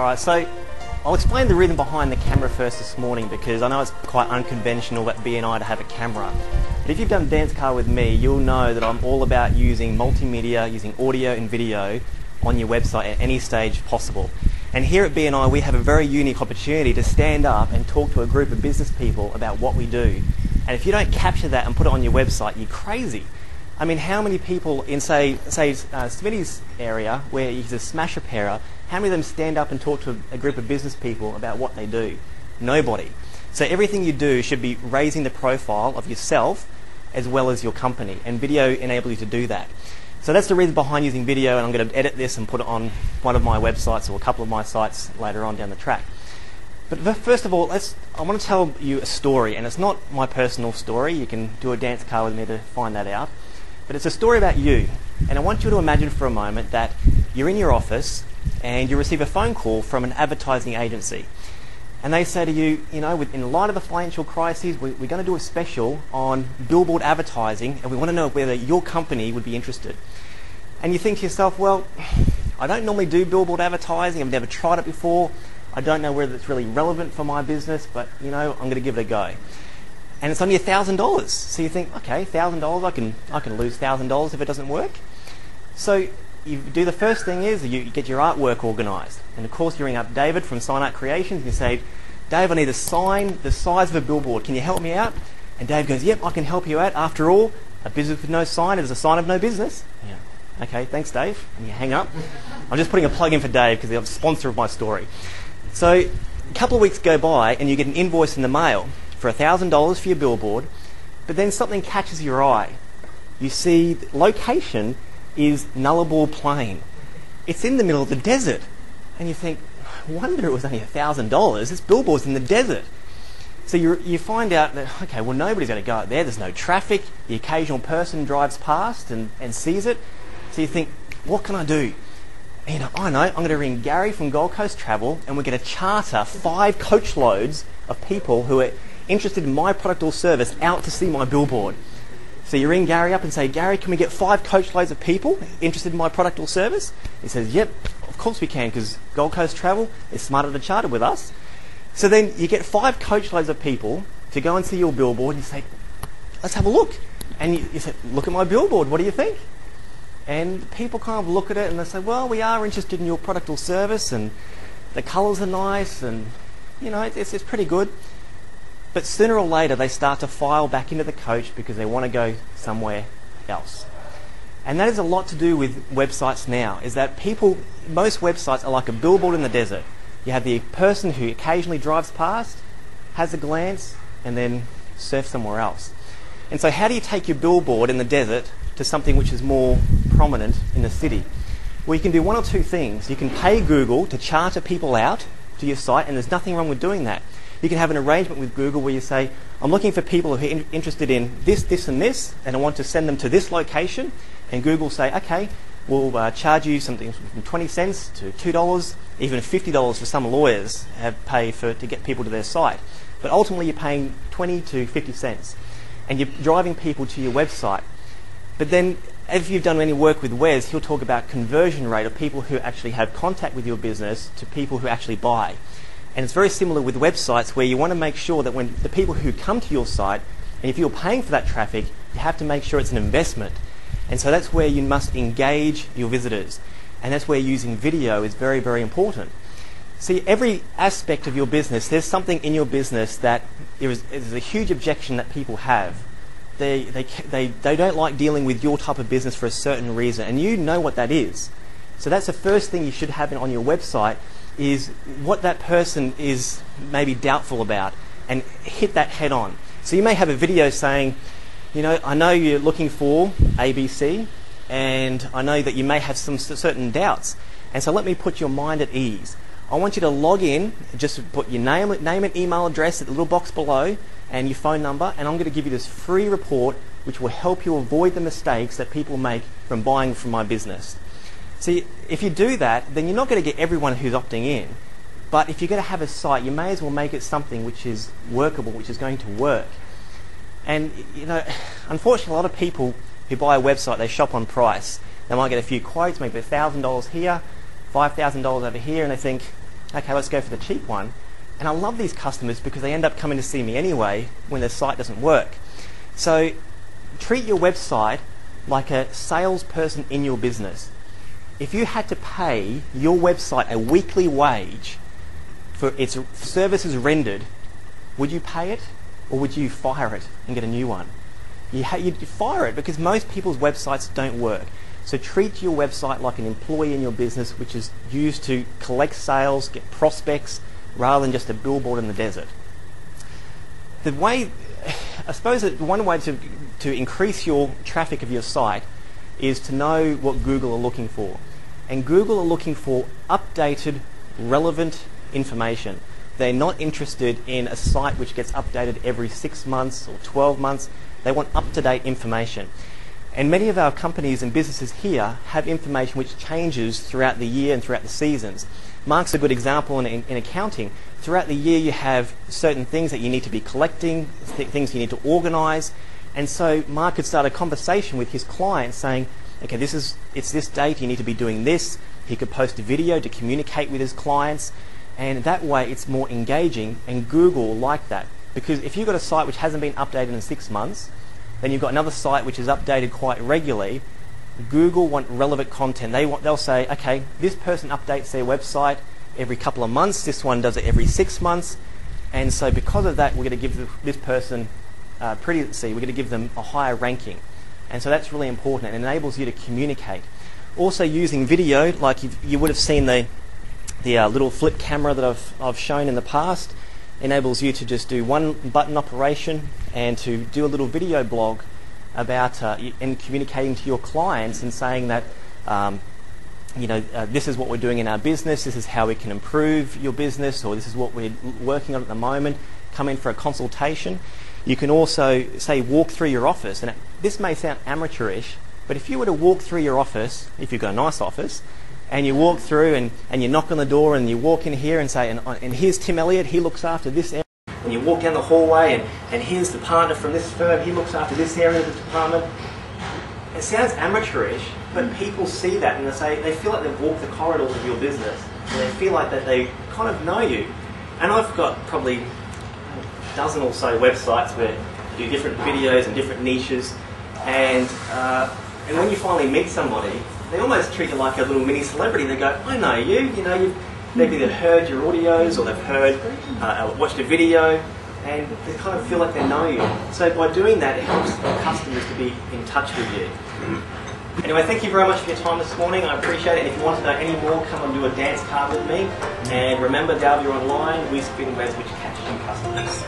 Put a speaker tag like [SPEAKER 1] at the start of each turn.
[SPEAKER 1] Alright, so I'll explain the reason behind the camera first this morning, because I know it's quite unconventional at BNI to have a camera. But if you've done Dance Car with me, you'll know that I'm all about using multimedia, using audio and video on your website at any stage possible. And here at BNI, we have a very unique opportunity to stand up and talk to a group of business people about what we do. And if you don't capture that and put it on your website, you're crazy. I mean, how many people in, say Smitty's area, where he's a smash repairer, how many of them stand up and talk to a group of business people about what they do? Nobody. So everything you do should be raising the profile of yourself as well as your company, and video enables you to do that. So that's the reason behind using video, and I'm going to edit this and put it on one of my websites or a couple of my sites later on down the track. But first of all, I want to tell you a story, and it's not my personal story. You can do a dance car with me to find that out. But it's a story about you, and I want you to imagine for a moment that you're in your office and you receive a phone call from an advertising agency. And they say to you, you know, in light of the financial crisis, we're going to do a special on billboard advertising, and we want to know whether your company would be interested. And you think to yourself, well, I don't normally do billboard advertising. I've never tried it before. I don't know whether it's really relevant for my business, but, you know, I'm going to give it a go. And it's only $1,000. So you think, okay, $1,000, I can lose $1,000 if it doesn't work. So you do, the first thing is you get your artwork organised. And of course you ring up David from Sign Art Creations and you say, Dave, I need a sign the size of a billboard. Can you help me out? And Dave goes, yep, I can help you out. After all, a business with no sign is a sign of no business. Yeah. Okay, thanks, Dave. And you hang up. I'm just putting a plug in for Dave because he's the sponsor of my story. So a couple of weeks go by and you get an invoice in the mail for $1,000 for your billboard, but then something catches your eye. You see the location is Nullarbor Plain. It's in the middle of the desert. And you think, no wonder it was only $1,000. This billboard's in the desert. So you find out that, okay, well, nobody's going to go out there. There's no traffic. The occasional person drives past and sees it. So you think, what can I do? And you know, I know, I'm going to ring Gary from Gold Coast Travel, and we're going to charter 5 coach loads of people who are interested in my product or service out to see my billboard. So you ring Gary up and say, Gary, can we get 5 coach loads of people interested in my product or service? He says, yep, of course we can, because Gold Coast Travel is smarter to charter with us. So then you get 5 coach loads of people to go and see your billboard, and you say, let's have a look. And you say, look at my billboard, what do you think? And people kind of look at it and they say, well, we are interested in your product or service, and the colours are nice, and you know, it's pretty good. But sooner or later they start to file back into the coach because they want to go somewhere else. And that is a lot to do with websites now, is that most websites are like a billboard in the desert. You have the person who occasionally drives past, has a glance, and then surfs somewhere else. And so how do you take your billboard in the desert to something which is more prominent in the city? Well, you can do one or two things. You can pay Google to charter people out to your site, and there's nothing wrong with doing that. You can have an arrangement with Google where you say, I'm looking for people who are interested in this, this and this, and I want to send them to this location. And Google say, okay, we'll charge you something from 20 cents to $2, even $50 for some lawyers pay to get people to their site. But ultimately you're paying 20 to 50 cents. And you're driving people to your website. But then if you've done any work with Wes, he'll talk about conversion rate of people who actually have contact with your business to people who actually buy. And it's very similar with websites, where you want to make sure that when the people who come to your site, and if you're paying for that traffic, you have to make sure it's an investment. And so that's where you must engage your visitors. And that's where using video is very, very important. See, every aspect of your business, there's something in your business that is a huge objection that people have. They don't like dealing with your type of business for a certain reason, and you know what that is. So that's the first thing you should have on your website, is what that person is maybe doubtful about, and hit that head on. So you may have a video saying, you know, I know you're looking for ABC, and I know that you may have some certain doubts, and so let me put your mind at ease. I want you to log in, just put your name and email address at the little box below, and your phone number, and I'm going to give you this free report which will help you avoid the mistakes that people make from buying from my business. See, if you do that, then you're not going to get everyone who's opting in. But if you're going to have a site, you may as well make it something which is workable, which is going to work. And, you know, unfortunately, a lot of people who buy a website, they shop on price. They might get a few quotes, maybe $1,000 here, $5,000 over here, and they think, okay, let's go for the cheap one. And I love these customers because they end up coming to see me anyway when their site doesn't work. So treat your website like a salesperson in your business. If you had to pay your website a weekly wage for its services rendered, would you pay it or would you fire it and get a new one? You'd fire it because most people's websites don't work. So treat your website like an employee in your business, which is used to collect sales, get prospects, rather than just a billboard in the desert. I suppose that one way to increase your traffic of your site is to know what Google are looking for. And Google are looking for updated, relevant information. They're not interested in a site which gets updated every 6 months or 12 months. They want up-to-date information. And many of our companies and businesses here have information which changes throughout the year and throughout the seasons. Mark's a good example in accounting. Throughout the year you have certain things that you need to be collecting, things you need to organise. And so Mark could start a conversation with his clients saying, okay, it's this date, you need to be doing this. He could post a video to communicate with his clients. And that way it's more engaging, and Google like that. Because if you've got a site which hasn't been updated in 6 months, then you've got another site which is updated quite regularly, Google want relevant content. They'll say, okay, this person updates their website every couple of months, this one does it every 6 months, and so because of that, we're going to give this person we're going to give them a higher ranking. And so that's really important. It enables you to communicate. Also using video, like you would have seen the little flip camera that I've shown in the past, enables you to just do one button operation and to do a little video blog about and communicating to your clients and saying that this is what we're doing in our business, this is how we can improve your business, or this is what we're working on at the moment, come in for a consultation. You can also, say, walk through your office, and this may sound amateurish, but if you were to walk through your office, if you've got a nice office, and you walk through and you knock on the door and you walk in here and say, and here's Tim Elliott, he looks after this area. And you walk down the hallway and here's the partner from this firm, he looks after this area of the department. It sounds amateurish, but people see that and they feel like they've walked the corridors of your business, and they feel like that they kind of know you. And I've got probably a dozen or so websites where I do different videos and different niches, and when you finally meet somebody, they almost treat you like a little mini celebrity. They go, I know you, they've either heard your audios or they've watched a video, and they kind of feel like they know you. So by doing that, it helps customers to be in touch with you. Anyway, thank you very much for your time this morning. I appreciate it. If you want to know any more, come and do a dance card with me. And remember, Dalvia Online, we spin webs which catch you customers.